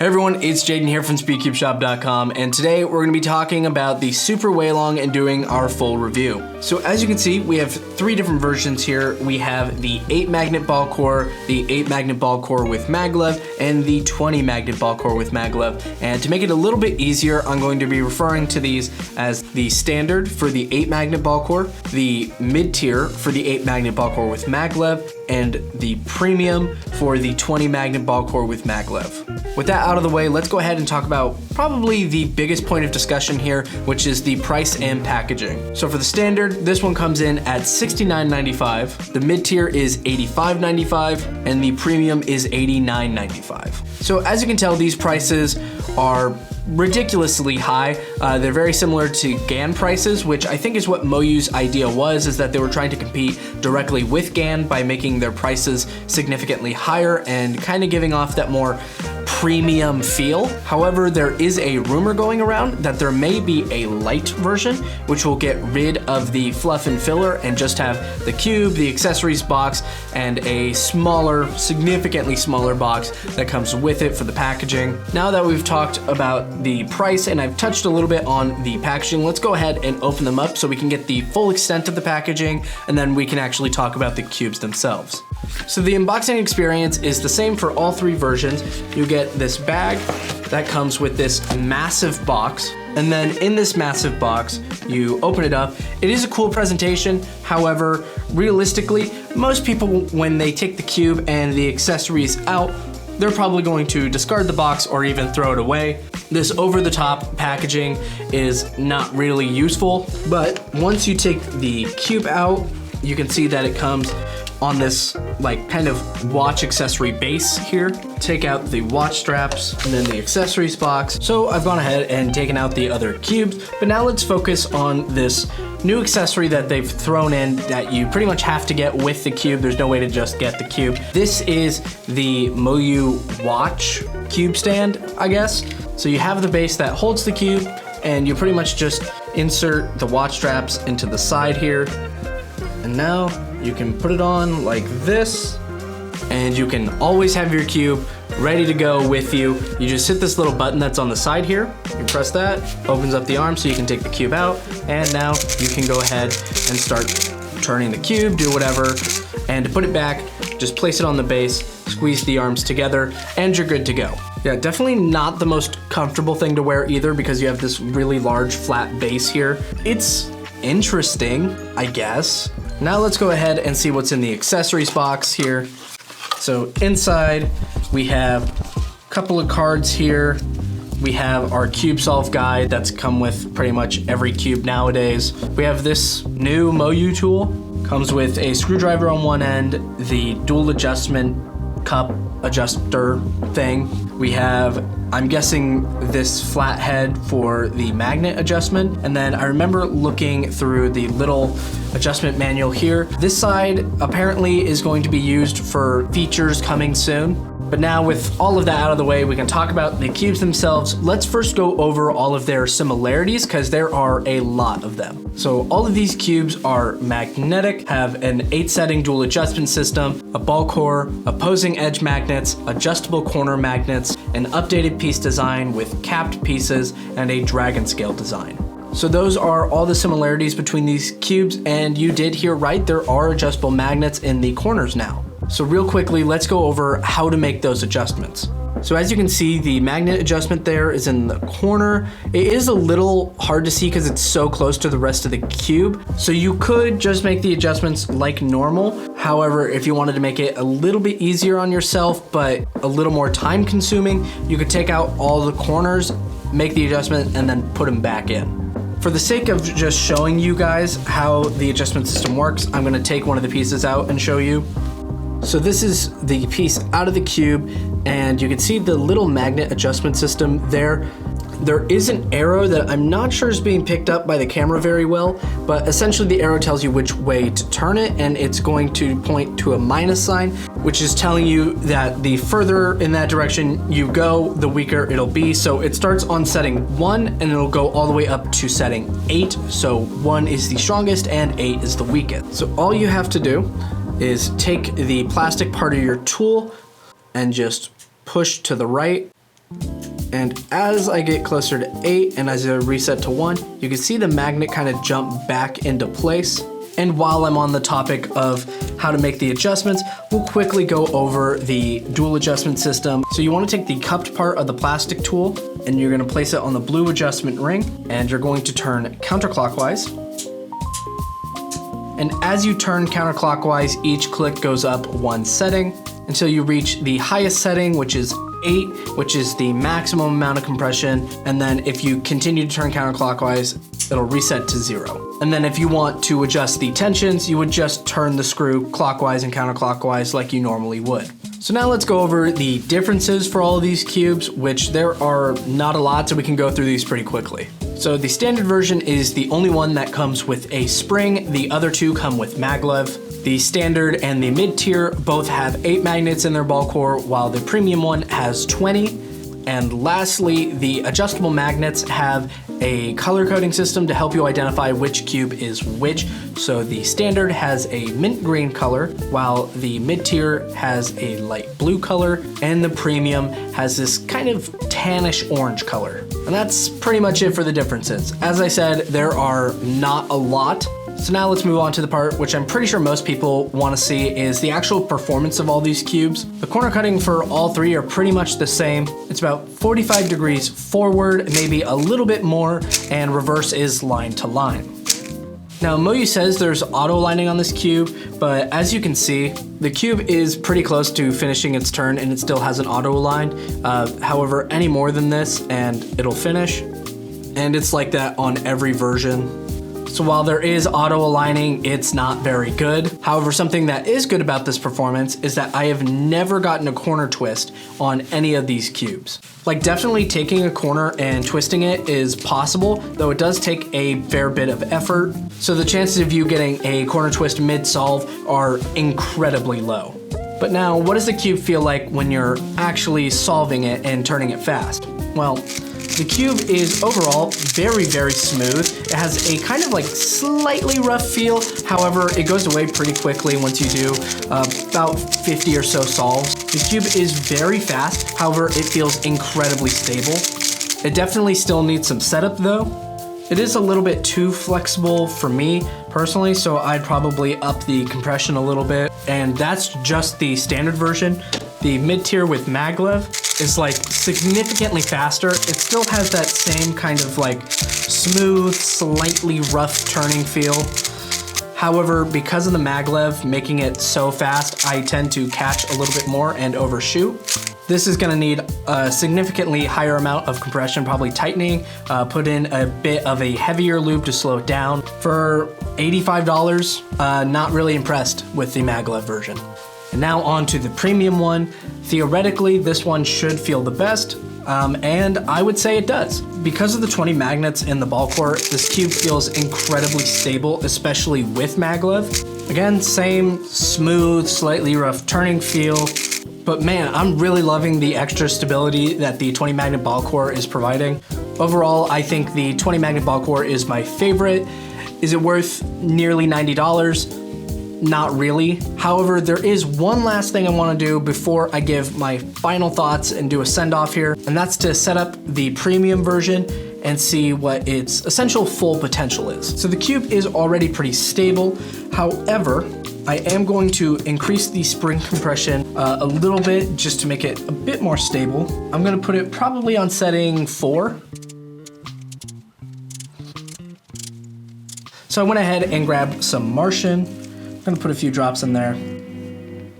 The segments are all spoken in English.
Hey everyone, it's Jaden here from SpeedCubeShop.com, and today we're going to be talking about the Super WeiLong and doing our full review. So as you can see, we have three different versions here. We have the 8 magnet ball core, the 8 magnet ball core with maglev, and the 20 magnet ball core with maglev. And to make it a little bit easier, I'm going to be referring to these as the standard for the 8 magnet ball core, the mid-tier for the 8 magnet ball core with maglev, and the premium for the 20 magnet ball core with maglev. With that out of the way, let's go ahead and talk about probably the biggest point of discussion here, which is the price and packaging. So for the standard, this one comes in at $69.95, the mid-tier is $85.95, and the premium is $89.95. So as you can tell, these prices are ridiculously high. They're very similar to GAN prices, which I think is what MoYu's idea was, is that they were trying to compete directly with GAN by making their prices significantly higher and kind of giving off that more premium feel. However, there is a rumor going around that there may be a light version, which will get rid of the fluff and filler and just have the cube, the accessories box, and a smaller, significantly smaller box that comes with it for the packaging. Now that we've talked about the price and I've touched a little bit on the packaging, let's go ahead and open them up so we can get the full extent of the packaging, and then we can actually talk about the cubes themselves. So the unboxing experience is the same for all three versions. You get this bag that comes with this massive box, and then in this massive box, you open it up. It is a cool presentation. However, realistically, most people, when they take the cube and the accessories out, they're probably going to discard the box or even throw it away. This over-the-top packaging is not really useful, but once you take the cube out, you can see that it comes on this like kind of watch accessory base here. Take out the watch straps and then the accessories box. So I've gone ahead and taken out the other cubes, but now let's focus on this new accessory that they've thrown in that you pretty much have to get with the cube. There's no way to just get the cube. This is the MoYu Watch cube stand, I guess. So you have the base that holds the cube, and you pretty much just insert the watch straps into the side here. And now you can put it on like this, and you can always have your cube ready to go with you. You just hit this little button that's on the side here. You press that, opens up the arm so you can take the cube out, and now you can go ahead and start turning the cube, do whatever. And to put it back, just place it on the base, squeeze the arms together, and you're good to go. Yeah, definitely not the most comfortable thing to wear either, because you have this really large flat base here. It's interesting, I guess. Now let's go ahead and see what's in the accessories box here. So inside we have a couple of cards here. We have our cube solve guide that's come with pretty much every cube nowadays. We have this new MoYu tool. Comes with a screwdriver on one end, the dual adjustment cup adjuster thing. We have, I'm guessing, this flat head for the magnet adjustment. And then I remember looking through the little adjustment manual here. This side apparently is going to be used for features coming soon. But now with all of that out of the way, we can talk about the cubes themselves. Let's first go over all of their similarities, because there are a lot of them. So all of these cubes are magnetic, have an 8-setting dual adjustment system, a ball core, opposing edge magnets, adjustable corner magnets, an updated piece design with capped pieces, and a dragon scale design. So those are all the similarities between these cubes, and you did hear right, there are adjustable magnets in the corners now. So real quickly, let's go over how to make those adjustments. So as you can see, the magnet adjustment there is in the corner. It is a little hard to see because it's so close to the rest of the cube. So you could just make the adjustments like normal. However, if you wanted to make it a little bit easier on yourself, but a little more time consuming, you could take out all the corners, make the adjustment, and then put them back in. For the sake of just showing you guys how the adjustment system works, I'm gonna take one of the pieces out and show you. So this is the piece out of the cube, and you can see the little magnet adjustment system there. There is an arrow that I'm not sure is being picked up by the camera very well, but essentially the arrow tells you which way to turn it, and it's going to point to a minus sign, which is telling you that the further in that direction you go, the weaker it'll be. So it starts on setting 1 and it'll go all the way up to setting 8. So 1 is the strongest and 8 is the weakest. So all you have to do is take the plastic part of your tool and just push to the right, And as I get closer to 8 and as I reset to 1, you can see the magnet kind of jump back into place. And while I'm on the topic of how to make the adjustments, we'll quickly go over the dual adjustment system. So you want to take the cupped part of the plastic tool and you're going to place it on the blue adjustment ring and you're going to turn counterclockwise. And as you turn counterclockwise, each click goes up 1 setting until you reach the highest setting, which is 8, which is the maximum amount of compression. And then if you continue to turn counterclockwise, it'll reset to 0. And then if you want to adjust the tensions, you would just turn the screw clockwise and counterclockwise like you normally would. So now let's go over the differences for all of these cubes, which there are not a lot, so we can go through these pretty quickly. So the standard version is the only one that comes with a spring. The other 2 come with maglev. The standard and the mid-tier both have 8 magnets in their ball core, while the premium one has 20. And lastly, the adjustable magnets have a color coding system to help you identify which cube is which. So the standard has a mint green color, while the mid-tier has a light blue color, and the premium has this kind of tannish orange color. And that's pretty much it for the differences. As I said, there are not a lot. So now let's move on to the part which I'm pretty sure most people want to see is the actual performance of all these cubes. The corner cutting for all 3 are pretty much the same. It's about 45 degrees forward, maybe a little bit more, and reverse is line to line. Now MoYu says there's auto aligning on this cube, but as you can see, the cube is pretty close to finishing its turn and it still has an auto align. However, any more than this and it'll finish. And it's like that on every version. So while there is auto aligning, it's not very good. However, something that is good about this performance is that I have never gotten a corner twist on any of these cubes. Like definitely taking a corner and twisting it is possible, though it does take a fair bit of effort. So the chances of you getting a corner twist mid-solve are incredibly low. But now, what does the cube feel like when you're actually solving it and turning it fast? Well, the cube is overall very, very smooth. It has a kind of like slightly rough feel. However, it goes away pretty quickly once you do about 50 or so solves. The cube is very fast. However, it feels incredibly stable. It definitely still needs some setup though. It is a little bit too flexible for me personally, so I'd probably up the compression a little bit. And that's just the standard version. The mid-tier with maglev is like significantly faster. It still has that same kind of like smooth, slightly rough turning feel. However, because of the maglev making it so fast, I tend to catch a little bit more and overshoot. This is gonna need a significantly higher amount of compression, probably tightening, put in a bit of a heavier lube to slow it down. For $85, not really impressed with the maglev version. And now on to the premium one. Theoretically, this one should feel the best, and I would say it does. Because of the 20 magnets in the ball core, this cube feels incredibly stable, especially with maglev. Again, same smooth, slightly rough turning feel, but man, I'm really loving the extra stability that the 20 magnet ball core is providing. Overall, I think the 20 magnet ball core is my favorite. Is it worth nearly $90? Not really. However, there is one last thing I want to do before I give my final thoughts and do a send-off here, and that's to set up the premium version and see what its essential full potential is. So the cube is already pretty stable. However, I am going to increase the spring compression a little bit just to make it a bit more stable. I'm going to put it probably on setting 4. So I went ahead and grabbed some Martian. I'm gonna put a few drops in there. And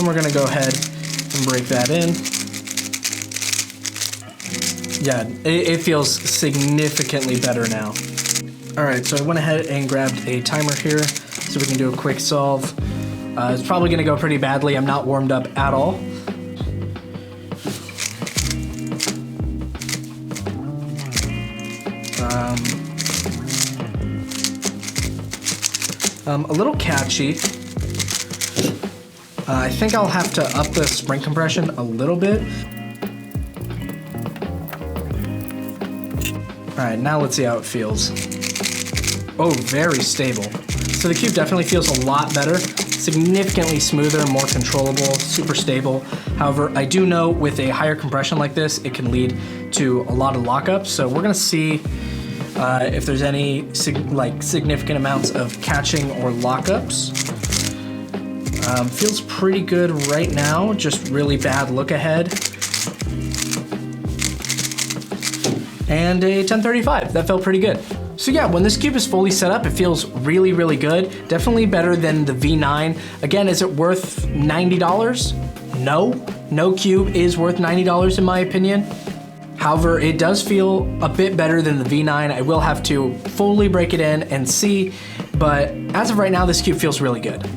we're gonna go ahead and break that in. Yeah, it feels significantly better now. All right, so I went ahead and grabbed a timer here so we can do a quick solve. It's probably gonna go pretty badly. I'm not warmed up at all. A little catchy. I think I'll have to up the spring compression a little bit. All right, now let's see how it feels. Oh, very stable. So the cube definitely feels a lot better. significantly smoother, more controllable, super stable. However, I do know with a higher compression like this, it can lead to a lot of lockups. So we're gonna see if there's any significant amounts of catching or lockups. Feels pretty good right now, just really bad look ahead. And a 1035, that felt pretty good. So yeah, when this cube is fully set up, it feels really, really good. Definitely better than the V9. Again, is it worth $90? No, no cube is worth $90 in my opinion. However, it does feel a bit better than the V9. I will have to fully break it in and see, but as of right now, this cube feels really good.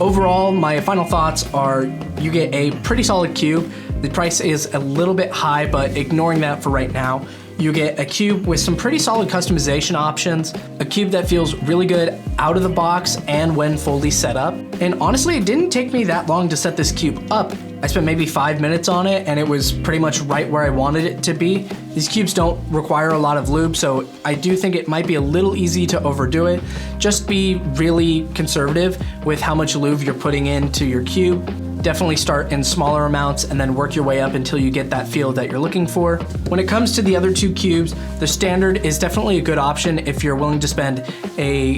Overall, my final thoughts are you get a pretty solid cube. The price is a little bit high, but ignoring that for right now, you get a cube with some pretty solid customization options, a cube that feels really good out of the box and when fully set up. And honestly, it didn't take me that long to set this cube up. I spent maybe 5 minutes on it and it was pretty much right where I wanted it to be. These cubes don't require a lot of lube, so I do think it might be a little easy to overdo it. Just be really conservative with how much lube you're putting into your cube. Definitely start in smaller amounts and then work your way up until you get that feel that you're looking for. When it comes to the other two cubes, the standard is definitely a good option if you're willing to spend a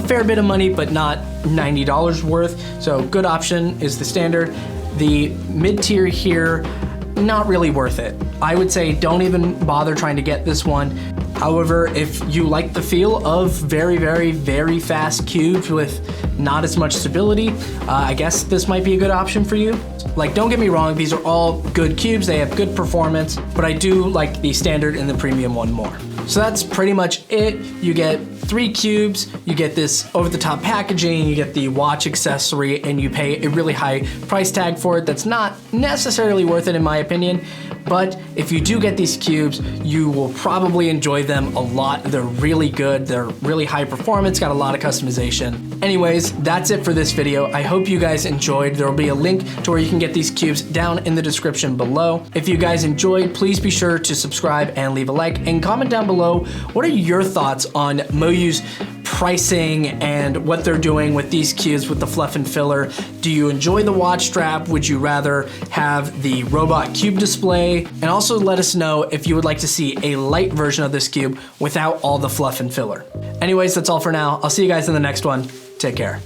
fair bit of money, but not $90 worth. So good option is the standard. The mid-tier here, not really worth it. I would say don't even bother trying to get this one. However, if you like the feel of very, very, very fast cubes with not as much stability, I guess this might be a good option for you. Like, don't get me wrong, these are all good cubes, they have good performance, but I do like the standard and the premium one more. So that's pretty much it. You get 3 cubes, you get this over-the-top packaging, you get the watch accessory, and you pay a really high price tag for it that's not necessarily worth it in my opinion. But if you do get these cubes, you will probably enjoy them a lot. They're really good, they're really high performance, got a lot of customization. Anyways, that's it for this video. I hope you guys enjoyed. There will be a link to where you can get these cubes down in the description below. If you guys enjoyed, please be sure to subscribe and leave a like and comment down below. What are your thoughts on MoYu's pricing and what they're doing with these cubes with the fluff and filler? Do you enjoy the watch strap? Would you rather have the robot cube display? And also let us know if you would like to see a light version of this cube without all the fluff and filler. Anyways, that's all for now. I'll see you guys in the next one. Take care.